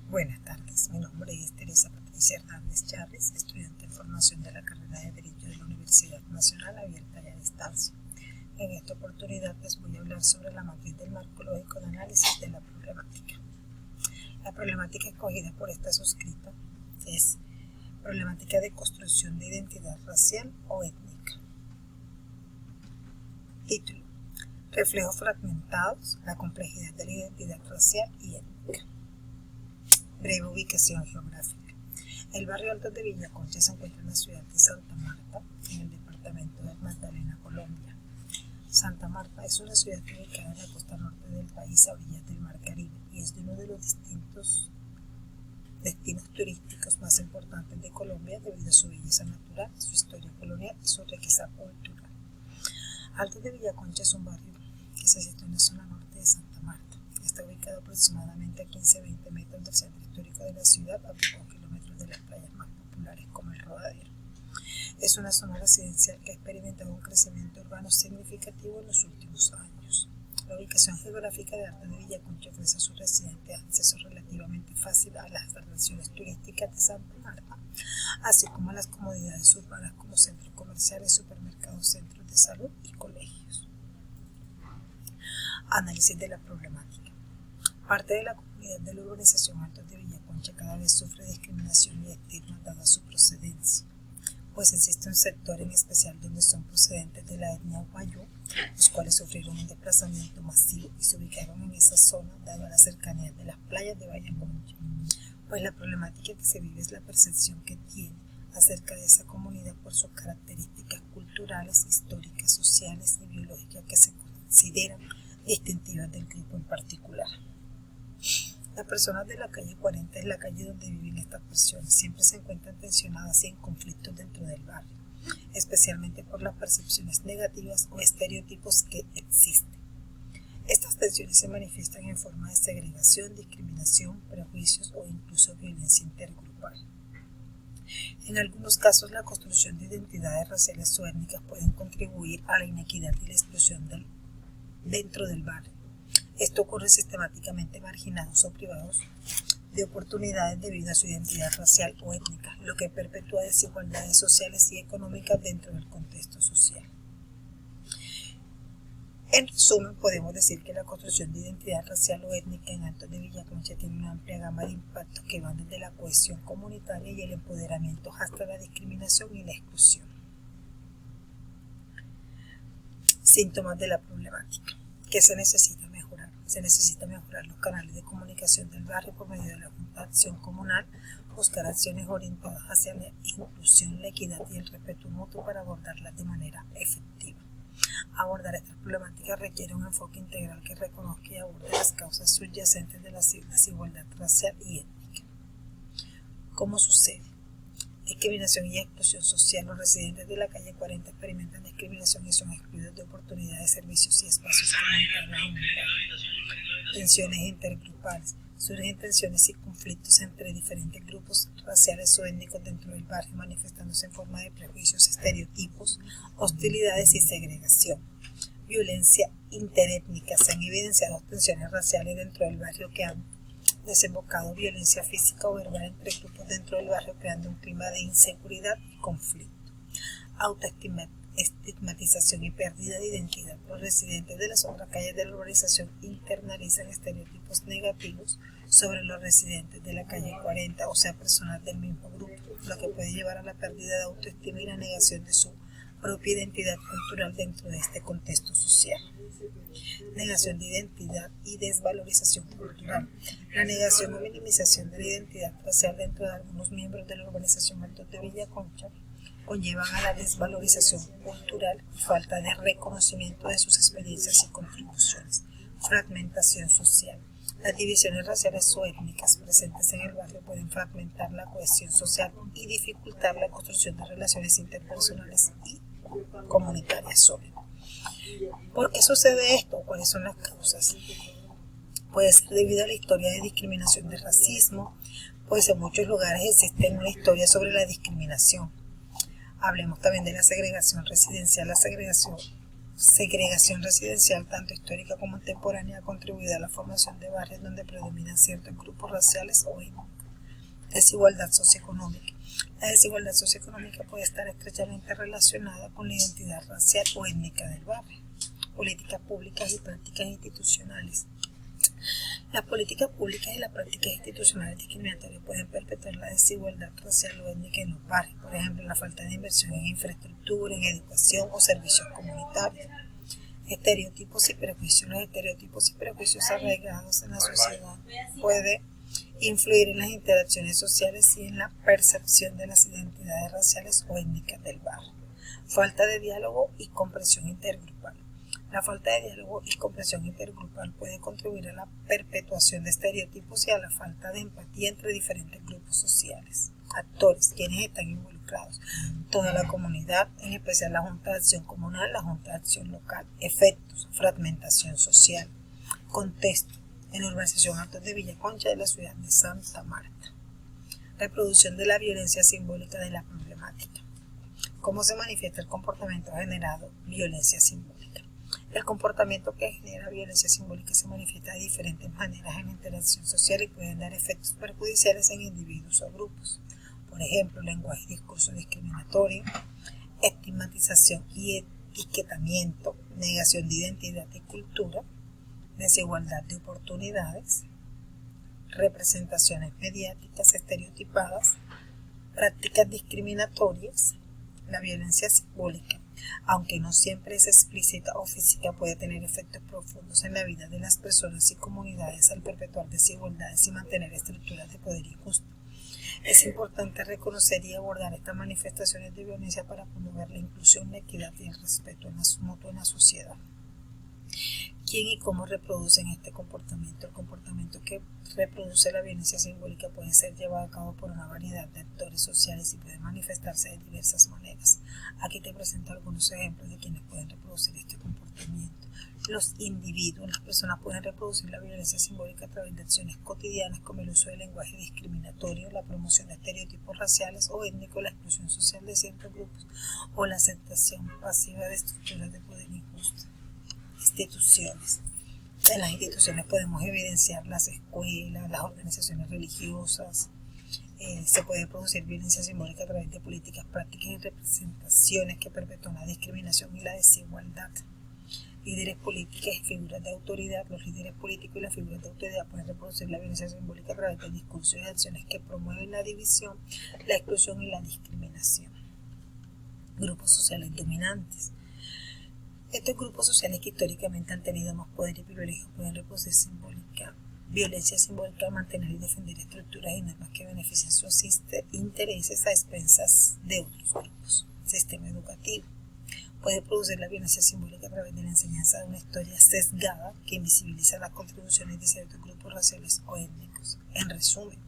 Buenas tardes, mi nombre es Teresa Patricia Hernández Chávez, estudiante en formación de la carrera de Derecho de la Universidad Nacional Abierta y a Distancia. En esta oportunidad les voy a hablar sobre la matriz del marco lógico de análisis de la problemática. La problemática escogida por esta suscrita es problemática de construcción de identidad racial o étnica. Título: Reflejos fragmentados, la complejidad de la identidad racial y étnica. Breve ubicación geográfica. El barrio Alto de Villaconcha se encuentra en la ciudad de Santa Marta, en el departamento de Magdalena, Colombia. Santa Marta es una ciudad ubicada en la costa norte del país a orillas del Mar Caribe y es de uno de los distintos destinos turísticos más importantes de Colombia debido a su belleza natural, su historia colonial y su riqueza cultural. Alto de Villaconcha es un barrio que se sitúa en la zona norte de Santa Marta. Está ubicado aproximadamente a 15-20 metros del centro histórico de la ciudad, a pocos kilómetros de las playas más populares como el Rodadero. Es una zona residencial que ha experimentado un crecimiento urbano significativo en los últimos años. La ubicación geográfica de Alto de Villaconcha ofrece a sus residentes acceso relativamente fácil a las atracciones turísticas de Santa Marta, así como a las comodidades urbanas como centros comerciales, supermercados, centros de salud y colegios. Análisis de la problemática. Parte de la comunidad de la urbanización Alto de Villaconcha cada vez sufre discriminación y estigma dada su procedencia, pues existe un sector en especial donde son procedentes de la etnia guayú, los cuales sufrieron un desplazamiento masivo y se ubicaron en esa zona dada la cercanía de las playas de Villaconcha, pues la problemática que se vive es la percepción que tiene acerca de esa comunidad por sus características culturales, históricas, sociales y biológicas que se consideran distintivas del grupo en particular. Las personas de la calle 40 es la calle donde viven estas personas. Siempre se encuentran tensionadas y en conflictos dentro del barrio, especialmente por las percepciones negativas o estereotipos que existen. Estas tensiones se manifiestan en forma de segregación, discriminación, prejuicios o incluso violencia intergrupal. En algunos casos, la construcción de identidades raciales o étnicas pueden contribuir a la inequidad y la exclusión dentro del barrio. Esto ocurre sistemáticamente marginados o privados de oportunidades debido a su identidad racial o étnica, lo que perpetúa desigualdades sociales y económicas dentro del contexto social. En resumen, podemos decir que la construcción de identidad racial o étnica en Alto de Villaconcha tiene una amplia gama de impactos que van desde la cohesión comunitaria y el empoderamiento hasta la discriminación y la exclusión. Síntomas de la problemática. ¿Qué se necesita mejorar? Se necesita mejorar los canales de comunicación del barrio por medio de la Junta de Acción Comunal, buscar acciones orientadas hacia la inclusión, la equidad y el respeto mutuo para abordarlas de manera efectiva. Abordar estas problemáticas requiere un enfoque integral que reconozca y aborde las causas subyacentes de la desigualdad racial y étnica. ¿Cómo sucede? Discriminación y exclusión social. Los residentes de la calle 40 experimentan discriminación y son excluidos de oportunidades, servicios y espacios comunitarios. Tensiones intergrupales. Surgen tensiones y conflictos entre diferentes grupos raciales o étnicos dentro del barrio, manifestándose en forma de prejuicios, estereotipos, hostilidades y segregación. Violencia interétnica. Se han evidenciado tensiones raciales dentro del barrio que han desembocado violencia física o verbal entre grupos dentro del barrio, creando un clima de inseguridad y conflicto. Autoestigmatización y pérdida de identidad. Los residentes de las otras calles de la urbanización internalizan estereotipos negativos sobre los residentes de la calle 40, o sea, personas del mismo grupo, lo que puede llevar a la pérdida de autoestima y la negación de su propia identidad cultural dentro de este contexto social. Negación de identidad y desvalorización cultural. La negación o minimización de la identidad racial dentro de algunos miembros de la urbanización Alto de Villaconcha conllevan a la desvalorización cultural y falta de reconocimiento de sus experiencias y contribuciones. Fragmentación social. Las divisiones raciales o étnicas presentes en el barrio pueden fragmentar la cohesión social y dificultar la construcción de relaciones interpersonales y comunitarias sólidas. ¿Por qué sucede esto? ¿Cuáles son las causas? Pues debido a la historia de discriminación de racismo, pues en muchos lugares existe una historia sobre la discriminación. Hablemos también de la segregación residencial. La segregación segregación residencial, tanto histórica como contemporánea, ha contribuido a la formación de barrios donde predominan ciertos grupos raciales o étnicos. Desigualdad socioeconómica. La desigualdad socioeconómica puede estar estrechamente relacionada con la identidad racial o étnica del barrio. Políticas públicas y prácticas institucionales. Las políticas públicas y las prácticas institucionales discriminatorias pueden perpetuar la desigualdad racial o étnica en los barrios, por ejemplo, la falta de inversión en infraestructura, en educación o servicios comunitarios. Estereotipos y prejuicios. Los estereotipos y prejuicios arraigados en la sociedad pueden influir en las interacciones sociales y en la percepción de las identidades raciales o étnicas del barrio. Falta de diálogo y comprensión intergrupal. La falta de diálogo y comprensión intergrupal puede contribuir a la perpetuación de estereotipos y a la falta de empatía entre diferentes grupos sociales. Actores, quienes están involucrados, toda la comunidad, en especial la Junta de Acción Comunal, la Junta de Acción Local. Efectos, fragmentación social. Contexto, en la urbanización Altos de Villa Concha de la ciudad de Santa Marta. Reproducción de la violencia simbólica de la problemática. ¿Cómo se manifiesta el comportamiento generado? Violencia simbólica. El comportamiento que genera violencia simbólica se manifiesta de diferentes maneras en la interacción social y pueden dar efectos perjudiciales en individuos o grupos. Por ejemplo, lenguaje y discurso discriminatorio, estigmatización y etiquetamiento, negación de identidad y cultura, desigualdad de oportunidades, representaciones mediáticas estereotipadas, prácticas discriminatorias. La violencia simbólica, aunque no siempre es explícita o física, puede tener efectos profundos en la vida de las personas y comunidades al perpetuar desigualdades y mantener estructuras de poder injusto. Es importante reconocer y abordar estas manifestaciones de violencia para promover la inclusión, la equidad y el respeto mutuo en la sociedad. ¿Quién y cómo reproducen este comportamiento? El comportamiento que reproduce la violencia simbólica puede ser llevado a cabo por una variedad de actores sociales y puede manifestarse de diversas maneras. Aquí te presento algunos ejemplos de quienes pueden reproducir este comportamiento. Los individuos, las personas pueden reproducir la violencia simbólica a través de acciones cotidianas como el uso del lenguaje discriminatorio, la promoción de estereotipos raciales o étnicos, la exclusión social de ciertos grupos o la aceptación pasiva de estructuras de poder injusto. Instituciones. En las instituciones podemos evidenciar las escuelas, las organizaciones religiosas. Se puede producir violencia simbólica a través de políticas, prácticas y representaciones que perpetúan la discriminación y la desigualdad. Líderes políticos y figuras de autoridad. Los líderes políticos y las figuras de autoridad pueden reproducir la violencia simbólica a través de discursos y acciones que promueven la división, la exclusión y la discriminación. Grupos sociales dominantes. Estos grupos sociales que históricamente han tenido más poder y privilegios pueden reproducir violencia simbólica al mantener y defender estructuras y normas que benefician sus intereses a expensas de otros grupos. Sistema educativo. Puede producir la violencia simbólica a través de la enseñanza de una historia sesgada que invisibiliza las contribuciones de ciertos grupos raciales o étnicos. En resumen,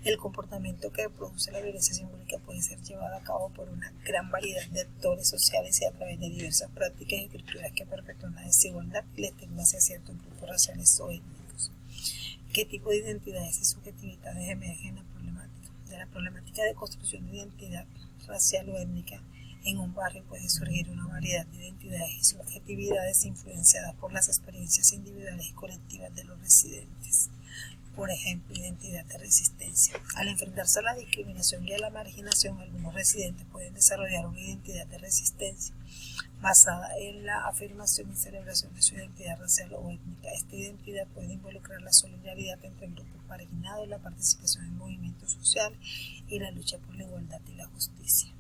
el comportamiento que produce la violencia simbólica puede ser llevado a cabo por una gran variedad de actores sociales y a través de diversas prácticas y estructuras que perpetúan la desigualdad y la estigma hacia ciertos grupos raciales o étnicos. ¿Qué tipo de identidades y subjetividades emergen en la problemática? De la problemática de construcción de identidad racial o étnica, en un barrio puede surgir una variedad de identidades y subjetividades influenciadas por las experiencias individuales y colectivas de los residentes. Por ejemplo, identidad de resistencia. Al enfrentarse a la discriminación y a la marginación, algunos residentes pueden desarrollar una identidad de resistencia basada en la afirmación y celebración de su identidad racial o étnica. Esta identidad puede involucrar la solidaridad entre grupos marginados, la participación en movimientos sociales y la lucha por la igualdad y la justicia.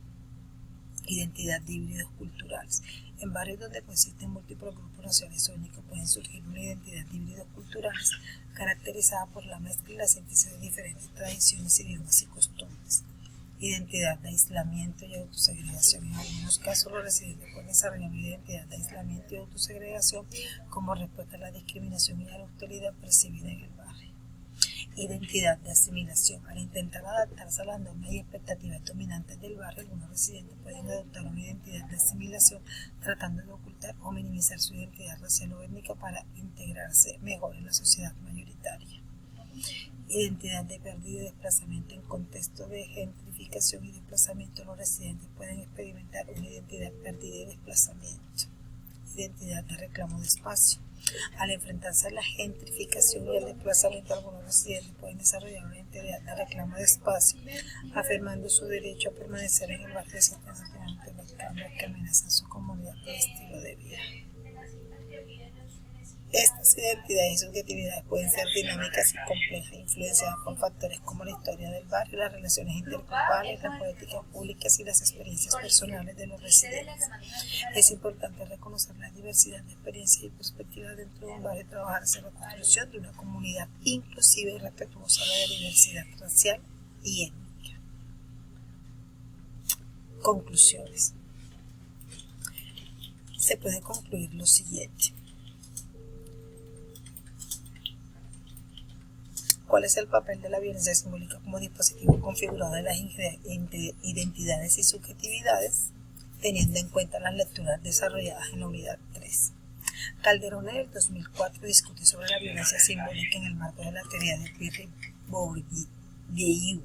Identidad de híbridos culturales. En barrios donde coexisten múltiples grupos raciales o étnicos pueden surgir una identidad de híbridos culturales caracterizada por la mezcla y la síntesis de diferentes tradiciones, idiomas y costumbres. Identidad de aislamiento y autosegregación. En algunos casos los residentes pueden desarrollar una identidad de aislamiento y autosegregación como respuesta a la discriminación y a la hostilidad percibida en el barrio. Identidad de asimilación. Al intentar adaptarse a las normas y expectativas dominantes del barrio, algunos residentes pueden adoptar una identidad de asimilación tratando de ocultar o minimizar su identidad racial o étnica para integrarse mejor en la sociedad mayoritaria. Identidad de pérdida y desplazamiento. En contexto de gentrificación y desplazamiento, los residentes pueden experimentar una identidad perdida y desplazamiento. identidad de reclamo de espacio. Al enfrentarse a la gentrificación y al desplazamiento, algunos residentes pueden desarrollar una identidad de reclamo de espacio, afirmando su derecho a permanecer en el barrio ante los cambios que amenazan su comunidad y estilo de vida. Estas identidades y subjetividades pueden ser dinámicas y complejas, influenciadas por factores como la historia del barrio, las relaciones intergrupales, las políticas públicas y las experiencias personales de los residentes. Es importante reconocer la diversidad de experiencias y perspectivas dentro de un barrio y trabajar hacia la construcción de una comunidad inclusiva y respetuosa de la diversidad racial y étnica. Conclusiones. Se puede concluir lo siguiente. ¿Cuál es el papel de la violencia simbólica como dispositivo configurado de las identidades y subjetividades, teniendo en cuenta las lecturas desarrolladas en la unidad 3? Calderón en el 2004 discute sobre la violencia simbólica en el marco de la teoría de Pierre Bourdieu.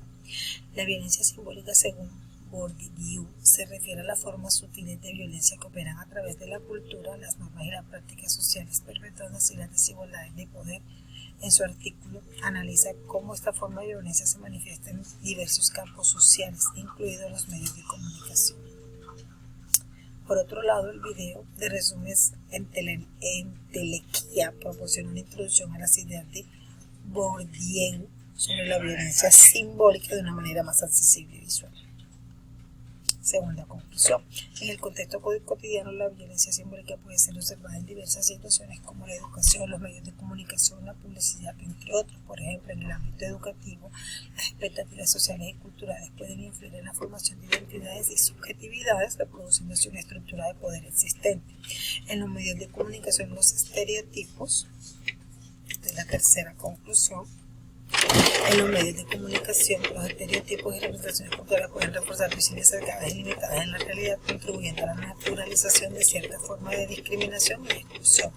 La violencia simbólica, según Bourdieu, se refiere a las formas sutiles de violencia que operan a través de la cultura, las normas y las prácticas sociales, perpetuando así las desigualdades de poder. En su artículo, analiza cómo esta forma de violencia se manifiesta en diversos campos sociales, incluidos los medios de comunicación. Por otro lado, el video de resúmenes en Telequia proporciona una introducción a las ideas de Bourdieu sobre la violencia simbólica de una manera más accesible y visual. Segunda conclusión. En el contexto cotidiano, la violencia simbólica puede ser observada en diversas situaciones como la educación, los medios de comunicación, la publicidad, entre otros. Por ejemplo, en el ámbito educativo, las expectativas sociales y culturales pueden influir en la formación de identidades y subjetividades, reproduciendo así una estructura de poder existente. En los medios de comunicación, los estereotipos, esta es la tercera conclusión. En los medios de comunicación, los estereotipos y representaciones culturales pueden reforzar visiones cercanas y limitadas en la realidad, contribuyendo a la naturalización de cierta forma de discriminación y exclusión.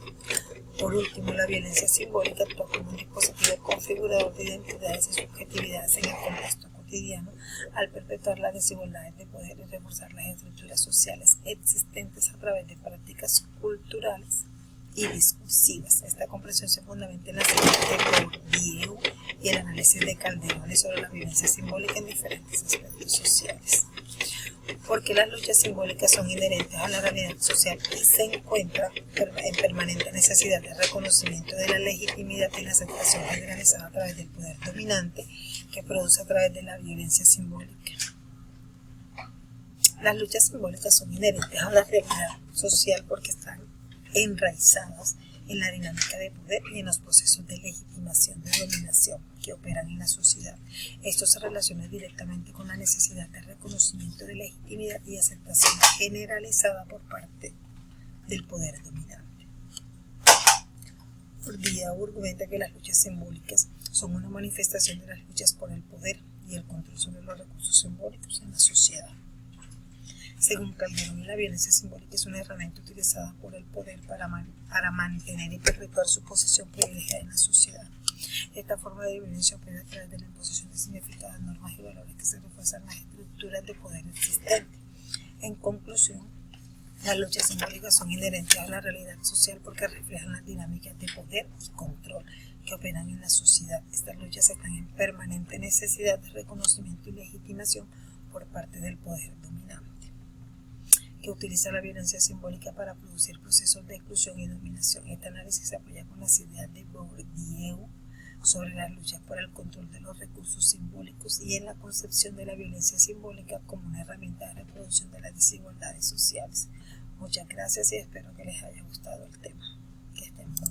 Por último, la violencia simbólica actúa como un dispositivo configurador de identidades y subjetividades en el contexto cotidiano, al perpetuar las desigualdades de poder y reforzar las estructuras sociales existentes a través de prácticas culturales y discursivas. Esta comprensión se fundamenta en la teoría de Bourdieu y el análisis de Calderón sobre la violencia simbólica en diferentes aspectos sociales. Porque las luchas simbólicas son inherentes a la realidad social y se encuentran en permanente necesidad de reconocimiento de la legitimidad y la aceptación generalizada a través del poder dominante que produce a través de la violencia simbólica. Las luchas simbólicas son inherentes a la realidad social porque están enraizadas en la dinámica de poder y en los procesos de legitimación de dominación que operan en la sociedad. Esto se relaciona directamente con la necesidad de reconocimiento de legitimidad y aceptación generalizada por parte del poder dominante. Bourdieu argumenta que las luchas simbólicas son una manifestación de las luchas por el poder y el control sobre los recursos simbólicos en la sociedad. Según Calderón, la violencia simbólica es una herramienta utilizada por el poder para mantener y perpetuar su posición privilegiada en la sociedad. Esta forma de violencia opera a través de la imposición de significados, normas y valores que se refuerzan las estructuras de poder existentes. En conclusión, las luchas simbólicas son inherentes a la realidad social porque reflejan las dinámicas de poder y control que operan en la sociedad. Estas luchas están en permanente necesidad de reconocimiento y legitimación por parte del poder dominante, que utiliza la violencia simbólica para producir procesos de exclusión y dominación. Este análisis se apoya con las ideas de Bourdieu sobre las luchas por el control de los recursos simbólicos y en la concepción de la violencia simbólica como una herramienta de reproducción de las desigualdades sociales. Muchas gracias y espero que les haya gustado el tema. Que estén muy bien.